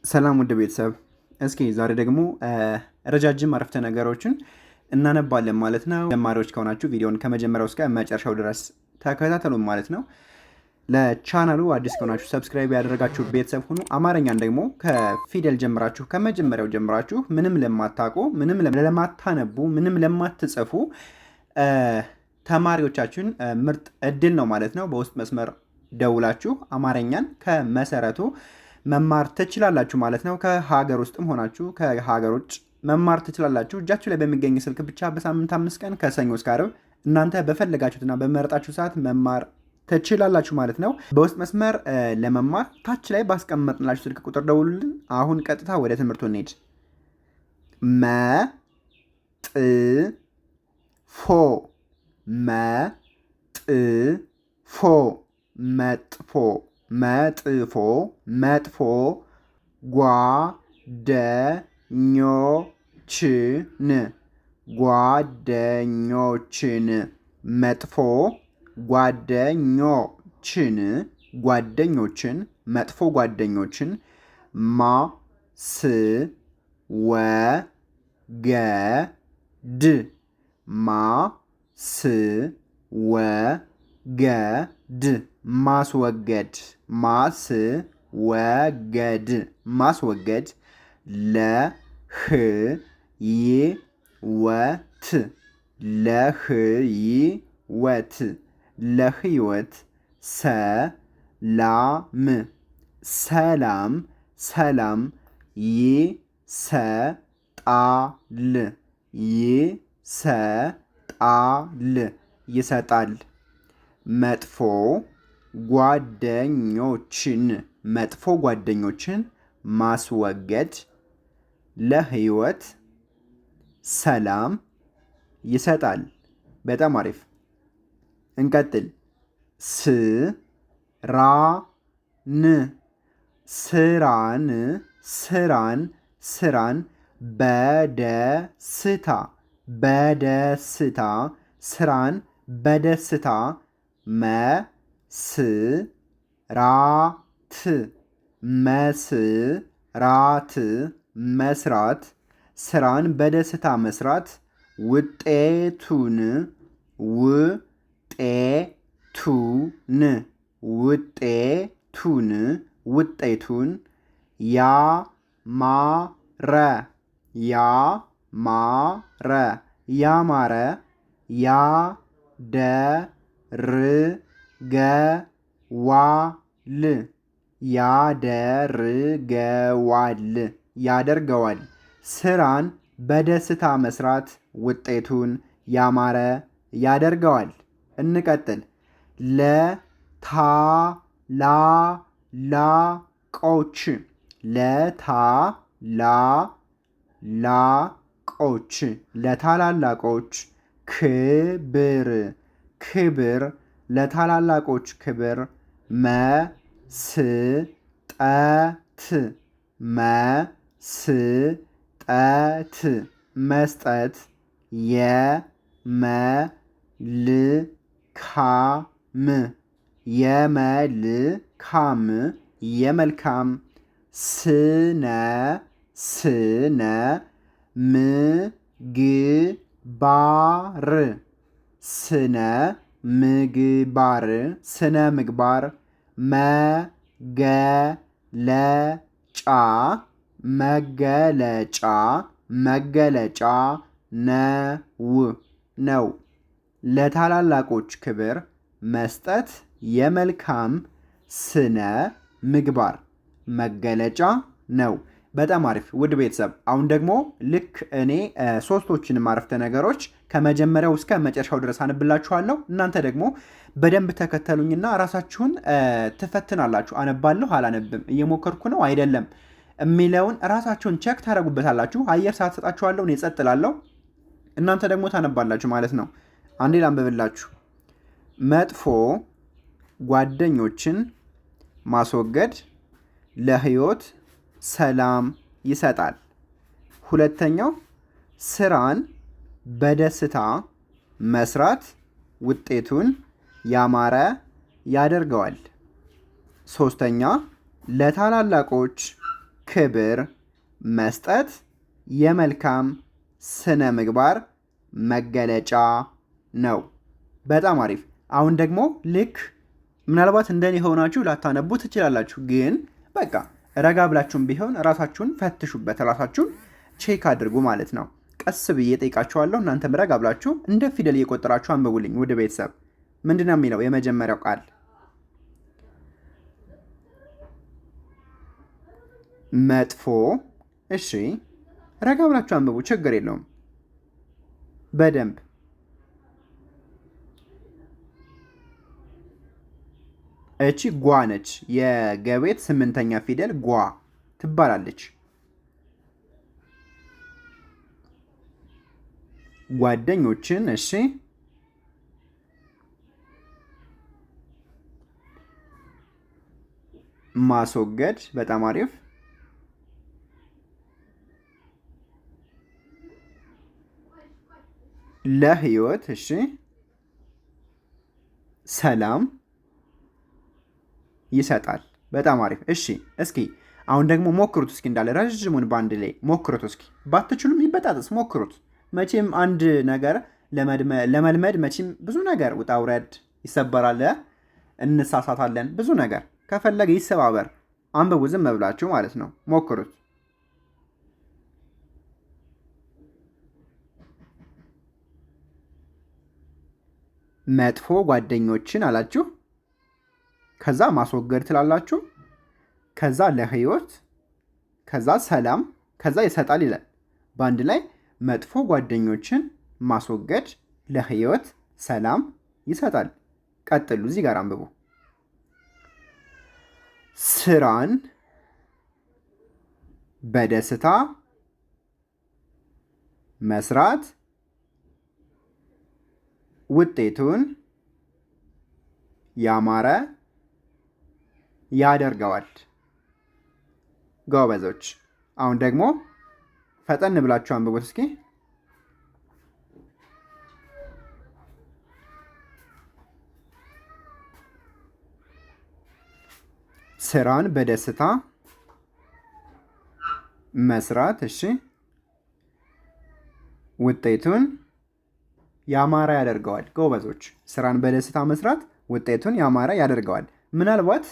ሰላም ውድ ቤተሰብ፣ እስኪ ዛሬ ደግሞ ረጃጅም አረፍተ ነገሮችን እናነባለን ማለት ነው። ጀማሪዎች ከሆናችሁ ቪዲዮን ከመጀመሪያው እስከ መጨረሻው ድረስ ተከታተሉን ማለት ነው። ለቻናሉ አዲስ ከሆናችሁ ሰብስክራይብ ያደረጋችሁ ቤተሰብ ሁኑ። አማርኛን ደግሞ ከፊደል ጀምራችሁ ከመጀመሪያው ጀምራችሁ ምንም ለማታውቁ፣ ምንም ለማታነቡ፣ ምንም ለማትጽፉ ተማሪዎቻችን ምርጥ እድል ነው ማለት ነው። በውስጥ መስመር ደውላችሁ አማርኛን ከመሰረቱ መማር ትችላላችሁ ማለት ነው። ከሀገር ውስጥም ሆናችሁ ከሀገር ውጭ መማር ትችላላችሁ። እጃችሁ ላይ በሚገኝ ስልክ ብቻ በሳምንት 5 ቀን ከሰኞ እስከ ዓርብ እናንተ በፈለጋችሁትና በመረጣችሁ ሰዓት መማር ትችላላችሁ ማለት ነው። በውስጥ መስመር ለመማር ታች ላይ ባስቀመጥንላችሁ ስልክ ቁጥር ደውሉልን። አሁን ቀጥታ ወደ ትምህርቱ እንሄድ። መጥፎ መጥፎ መጥፎ ጓደኞችን መጥፎ ጓደኞችን መጥፎ ጓደኞችን ማስወገድ ለህይወት ሰላም ይሰጣል። መጥፎ ጓደኞችን ማስወገድ ለህይወት ሰላም ይሰጣል። በጣም አሪፍ። እንቀጥል። ስራን በደስታ መስራት ስራን በደስታ መስራት ውጤቱን ያማረ ያደርገዋል። ስራን በደስታ መስራት ውጤቱን ያማረ ያደርገዋል። እንቀጥል። ለታላላቆች ክብር ለታላላቆች ክብር መስጠት የመልካም ስነ ምግባር መገለጫ ነው። ለታላላቆች ክብር መስጠት የመልካም ስነ ምግባር መገለጫ ነው። በጣም አሪፍ ውድ ቤተሰብ፣ አሁን ደግሞ ልክ እኔ ሶስቶችንም አረፍተ ነገሮች ከመጀመሪያው እስከ መጨረሻው ድረስ አነብላችኋለሁ። እናንተ ደግሞ በደንብ ተከተሉኝና ራሳችሁን ትፈትናላችሁ። አነባለሁ አላነብም፣ እየሞከርኩ ነው አይደለም የሚለውን ራሳችሁን ቸክ ታደርጉበታላችሁ። አየር ሰዓት ሰጣችኋለሁ፣ እኔ ጸጥ እላለሁ፣ እናንተ ደግሞ ታነባላችሁ ማለት ነው። አንዴ ላንብብላችሁ። መጥፎ ጓደኞችን ማስወገድ ለህይወት ሰላም ይሰጣል። ሁለተኛው ስራን በደስታ መስራት ውጤቱን ያማረ ያደርገዋል። ሶስተኛ ለታላላቆች ክብር መስጠት የመልካም ስነ ምግባር መገለጫ ነው። በጣም አሪፍ። አሁን ደግሞ ልክ ምናልባት እንደኔ ሆናችሁ ላታነቡ ትችላላችሁ። ግን በቃ ረጋ ብላችሁም ቢሆን ራሳችሁን ፈትሹበት፣ ራሳችሁን ቼክ አድርጉ ማለት ነው። ቀስ ብዬ ጠይቃችኋለሁ። እናንተም ረጋ ብላችሁ እንደ ፊደል እየቆጠራችሁ አንብቡልኝ። ውድ ቤተሰብ ምንድን ነው የሚለው የመጀመሪያው ቃል? መጥፎ። እሺ ረጋ ብላችሁ አንብቡ፣ ችግር የለውም። በደንብ እቺ ጓ ነች። የገቤት 8ኛ ፊደል ጓ ትባላለች። ጓደኞችን። እሺ ማስወገድ። በጣም አሪፍ። ለህይወት። እሺ ሰላም ይሰጣል። በጣም አሪፍ። እሺ እስኪ አሁን ደግሞ ሞክሩት እስኪ እንዳለ ረዥሙን በአንድ ላይ ሞክሩት እስኪ። ባትችሉም ይበጣጥስ ሞክሩት። መቼም አንድ ነገር ለመልመድ መቼም ብዙ ነገር ውጣ ውረድ ይሰበራል፣ እንሳሳታለን። ብዙ ነገር ከፈለገ ይሰባበር። አንብቡ ዝም ብላችሁ ማለት ነው። ሞክሩት። መጥፎ ጓደኞችን አላችሁ። ከዛ ማስወገድ ትላላችሁ። ከዛ ለህይወት፣ ከዛ ሰላም፣ ከዛ ይሰጣል ይላል። በአንድ ላይ መጥፎ ጓደኞችን ማስወገድ ለህይወት ሰላም ይሰጣል። ቀጥሉ። እዚህ ጋር አንብቡ። ስራን በደስታ መስራት ውጤቱን ያማረ ያደርገዋል። ጎበዞች። አሁን ደግሞ ፈጠን ብላችሁ አንብቡት እስኪ። ስራን በደስታ መስራት። እሺ ውጤቱን ያማረ ያደርገዋል። ጎበዞች። ስራን በደስታ መስራት ውጤቱን ያማረ ያደርገዋል። ምናልባት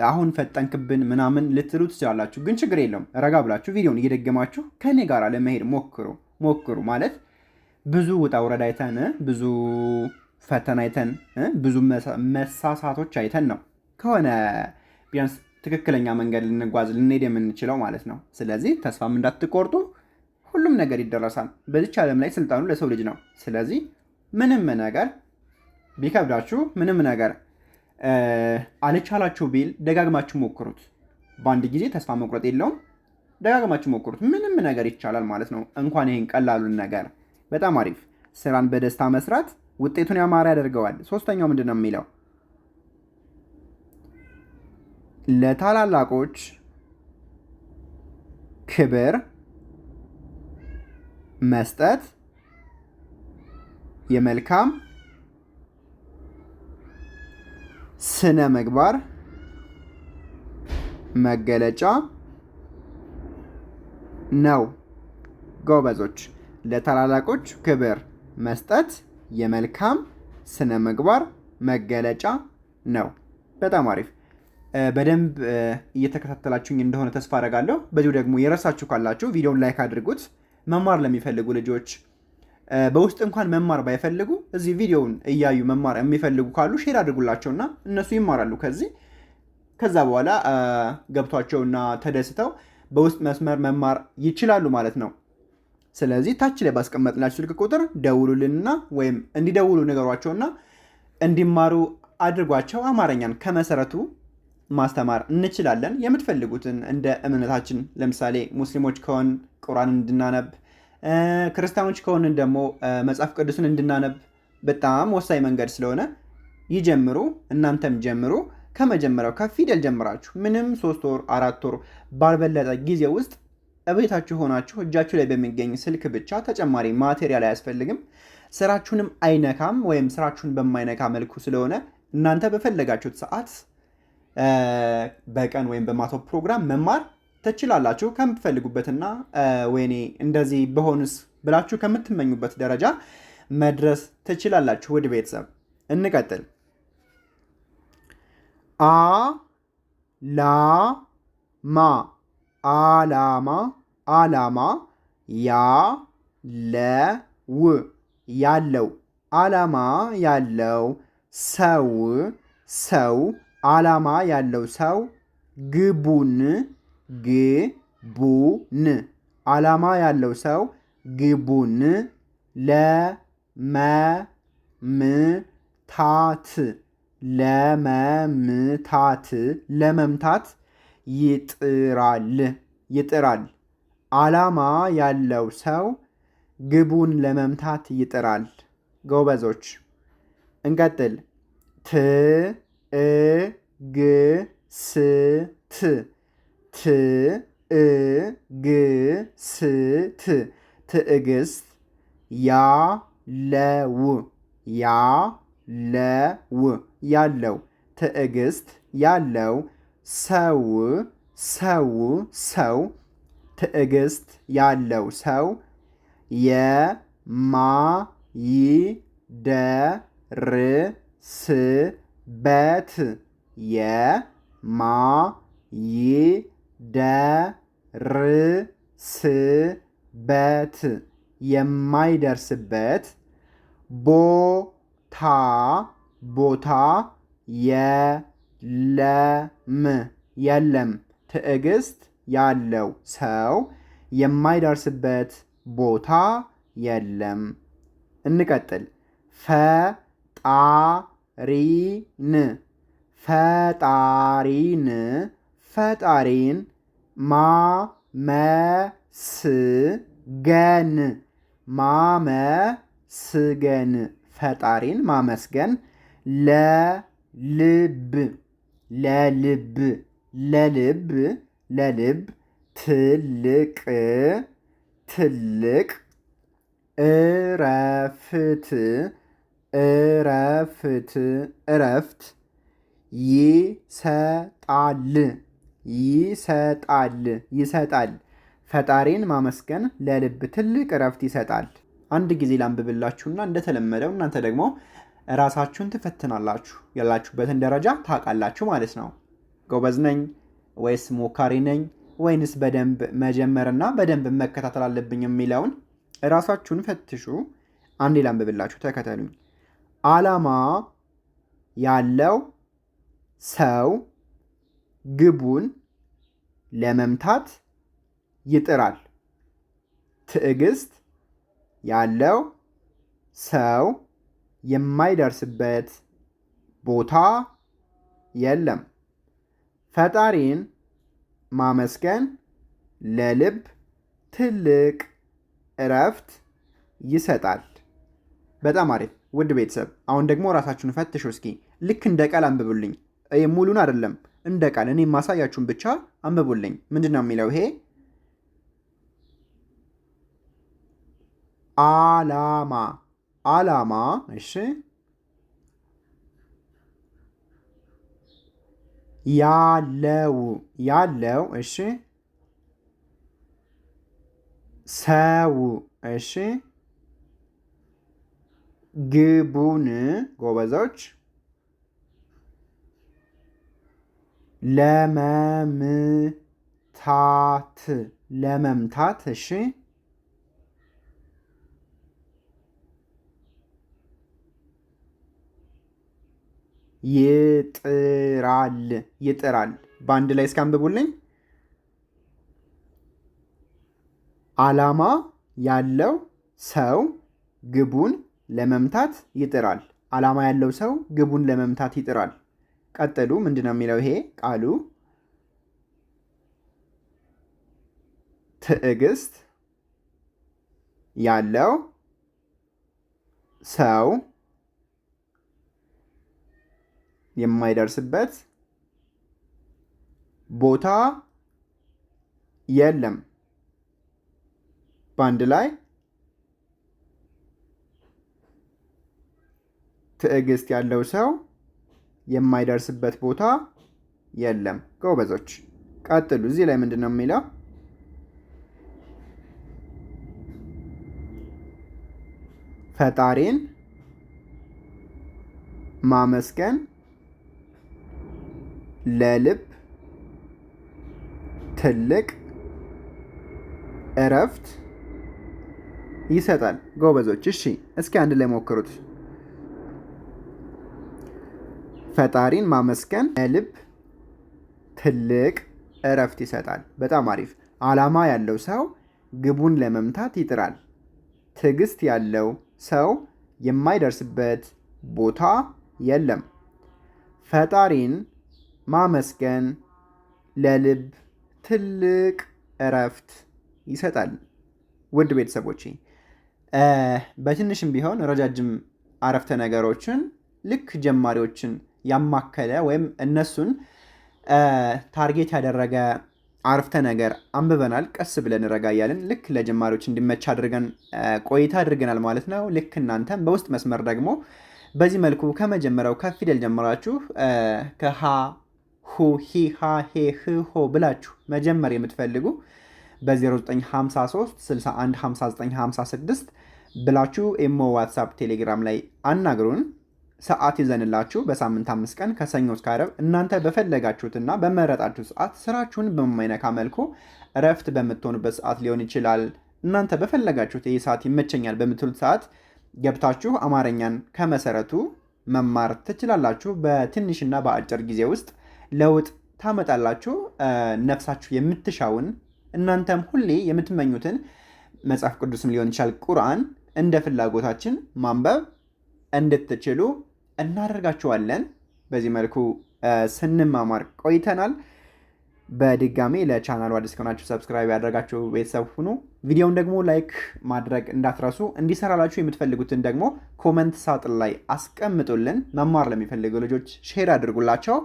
አሁን ፈጠንክብን ምናምን ልትሉ ትችላላችሁ፣ ግን ችግር የለውም። ረጋ ብላችሁ ቪዲዮን እየደገማችሁ ከኔ ጋር ለመሄድ ሞክሩ። ማለት ብዙ ውጣ ውረድ አይተን ብዙ ፈተና አይተን ብዙ መሳሳቶች አይተን ነው ከሆነ ቢያንስ ትክክለኛ መንገድ ልንሄድ የምንችለው ማለት ነው። ስለዚህ ተስፋም እንዳትቆርጡ፣ ሁሉም ነገር ይደረሳል። በዚች ዓለም ላይ ስልጣኑ ለሰው ልጅ ነው። ስለዚህ ምንም ነገር ቢከብዳችሁ፣ ምንም ነገር አልቻላችሁ ቢል ደጋግማችሁ ሞክሩት። በአንድ ጊዜ ተስፋ መቁረጥ የለውም። ደጋግማችሁ ሞክሩት። ምንም ነገር ይቻላል ማለት ነው። እንኳን ይሄን ቀላሉን ነገር። በጣም አሪፍ። ስራን በደስታ መስራት ውጤቱን ያማረ ያደርገዋል። ሶስተኛው ምንድን ነው የሚለው? ለታላላቆች ክብር መስጠት የመልካም ስነ ምግባር መገለጫ ነው። ጎበዞች። ለታላላቆች ክብር መስጠት የመልካም ስነ ምግባር መገለጫ ነው። በጣም አሪፍ። በደንብ እየተከታተላችሁኝ እንደሆነ ተስፋ አደርጋለሁ። በዚሁ ደግሞ የረሳችሁ ካላችሁ ቪዲዮውን ላይክ አድርጉት። መማር ለሚፈልጉ ልጆች በውስጥ እንኳን መማር ባይፈልጉ እዚህ ቪዲዮውን እያዩ መማር የሚፈልጉ ካሉ ሼር አድርጉላቸውና እነሱ ይማራሉ ከዛ በኋላ ገብቷቸውና ተደስተው በውስጥ መስመር መማር ይችላሉ ማለት ነው። ስለዚህ ታች ላይ ባስቀመጥላችሁ ስልክ ቁጥር ደውሉልንና ወይም እንዲደውሉ ነገሯቸውና እንዲማሩ አድርጓቸው። አማርኛን ከመሰረቱ ማስተማር እንችላለን። የምትፈልጉትን እንደ እምነታችን፣ ለምሳሌ ሙስሊሞች ከሆን ቁርአን እንድናነብ፣ ክርስቲያኖች ከሆንን ደግሞ መጽሐፍ ቅዱስን እንድናነብ በጣም ወሳኝ መንገድ ስለሆነ ይጀምሩ። እናንተም ጀምሩ። ከመጀመሪያው ከፊደል ጀምራችሁ ምንም 3 ወር 4 ወር ባልበለጠ ጊዜ ውስጥ እቤታችሁ ሆናችሁ እጃችሁ ላይ በሚገኝ ስልክ ብቻ ተጨማሪ ማቴሪያል አያስፈልግም። ስራችሁንም አይነካም፣ ወይም ስራችሁን በማይነካ መልኩ ስለሆነ እናንተ በፈለጋችሁት ሰዓት በቀን ወይም በማታው ፕሮግራም መማር ትችላላችሁ። ከምትፈልጉበትና ወይኔ እንደዚህ በሆንስ ብላችሁ ከምትመኙበት ደረጃ መድረስ ትችላላችሁ። ውድ ቤተሰብ እንቀጥል። አላማ አላማ አላማ ያለው አላማ ያለው ሰው አላማ ያለው ሰው ግቡን አላማ ያለው ሰው ግቡን ለመምታት ይጥራል። አላማ ያለው ሰው ግቡን ለመምታት ይጥራል። ጎበዞች እንቀጥል። ትዕግስት ያለው ትዕግስት ያለው ሰው ትዕግስት ያለው ሰው የማይደርስበት ቦታ የለም። ትዕግስት ያለው ሰው የማይደርስበት ቦታ የለም። እንቀጥል። ፈጣሪን ማመስገን ፈጣሪን ማመስገን ለልብ ትልቅ እረፍት ይሰጣል። ፈጣሪን ማመስገን ለልብ ትልቅ እረፍት ይሰጣል። አንድ ጊዜ ላንብብላችሁና እንደተለመደው እናንተ ደግሞ ራሳችሁን ትፈትናላችሁ። ያላችሁበትን ደረጃ ታውቃላችሁ ማለት ነው። ጎበዝ ነኝ ወይስ ሞካሪ ነኝ ወይንስ በደንብ መጀመርና በደንብ መከታተል አለብኝ የሚለውን ራሳችሁን ፈትሹ። አንዴ ላንብብላችሁ፣ ተከተሉኝ። አላማ ያለው ሰው ግቡን ለመምታት ይጥራል። ትዕግስት ያለው ሰው የማይደርስበት ቦታ የለም። ፈጣሪን ማመስገን ለልብ ትልቅ እረፍት ይሰጣል። በጣም አሪፍ ውድ ቤተሰብ፣ አሁን ደግሞ ራሳችሁን ፈትሹ እስኪ። ልክ እንደ ቃል አንብቡልኝ። ሙሉን አይደለም፣ እንደ ቃል እኔ ማሳያችሁን ብቻ አንብቡልኝ። ምንድን ነው የሚለው ይሄ? አላማ እሺ፣ ያለው እሺ፣ ሰው እሺ፣ ግቡን ጎበዞች ለመምታት እሺ፣ ይጥራል። በአንድ ላይ እስካንብቡልኝ። አላማ ያለው ሰው ግቡን ለመምታት ይጥራል። አላማ ያለው ሰው ግቡን ለመምታት ይጥራል። ቀጥሉ። ምንድን ነው የሚለው ይሄ ቃሉ? ትዕግስት ያለው ሰው የማይደርስበት ቦታ የለም። በአንድ ላይ ትዕግስት ያለው ሰው የማይደርስበት ቦታ የለም። ጎበዞች ቀጥሉ። እዚህ ላይ ምንድን ነው የሚለው? ፈጣሪን ማመስገን ለልብ ትልቅ እረፍት ይሰጣል። ጎበዞች፣ እሺ እስኪ አንድ ላይ ሞክሩት። ፈጣሪን ማመስገን ለልብ ትልቅ እረፍት ይሰጣል። በጣም አሪፍ። ዓላማ ያለው ሰው ግቡን ለመምታት ይጥራል። ትዕግስት ያለው ሰው የማይደርስበት ቦታ የለም። ፈጣሪን ማመስገን ለልብ ትልቅ እረፍት ይሰጣል። ውድ ቤተሰቦቼ በትንሽም ቢሆን ረጃጅም አረፍተ ነገሮችን ልክ ጀማሪዎችን ያማከለ ወይም እነሱን ታርጌት ያደረገ አረፍተ ነገር አንብበናል። ቀስ ብለን ረጋ እያልን ልክ ለጀማሪዎች እንዲመች አድርገን ቆይታ አድርገናል ማለት ነው። ልክ እናንተም በውስጥ መስመር ደግሞ በዚህ መልኩ ከመጀመሪያው ከፊደል ጀምራችሁ ከሀ ሁ ሂ ሃ ሄ ህ ሆ ብላችሁ መጀመር የምትፈልጉ በ0953 61 59 56 ብላችሁ ኢሞ፣ ዋትሳፕ፣ ቴሌግራም ላይ አናግሩን። ሰዓት ይዘንላችሁ በሳምንት 5 ቀን ከሰኞ እስከ ዓርብ እናንተ በፈለጋችሁትና በመረጣችሁ ሰዓት ስራችሁን በማይነካ መልኩ እረፍት በምትሆኑበት ሰዓት ሊሆን ይችላል። እናንተ በፈለጋችሁት ይህ ሰዓት ይመቸኛል በምትሉት ሰዓት ገብታችሁ አማርኛን ከመሰረቱ መማር ትችላላችሁ። በትንሽና በአጭር ጊዜ ውስጥ ለውጥ ታመጣላችሁ። ነፍሳችሁ የምትሻውን እናንተም ሁሌ የምትመኙትን መጽሐፍ ቅዱስም ሊሆን ይችላል ቁርአን እንደ ፍላጎታችን ማንበብ እንድትችሉ እናደርጋችኋለን። በዚህ መልኩ ስንማማር ቆይተናል። በድጋሚ ለቻናሉ አዲስ ከሆናችሁ ሰብስክራይብ ያደረጋችሁ ቤተሰብ ሁኑ። ቪዲዮውን ደግሞ ላይክ ማድረግ እንዳትረሱ። እንዲሰራላችሁ የምትፈልጉትን ደግሞ ኮመንት ሳጥን ላይ አስቀምጡልን። መማር ለሚፈልጉ ልጆች ሼር አድርጉላቸው።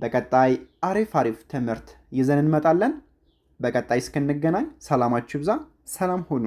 በቀጣይ አሪፍ ትምህርት ይዘን እንመጣለን። በቀጣይ እስክንገናኝ ሰላማችሁ ይብዛ። ሰላም ሁኑ።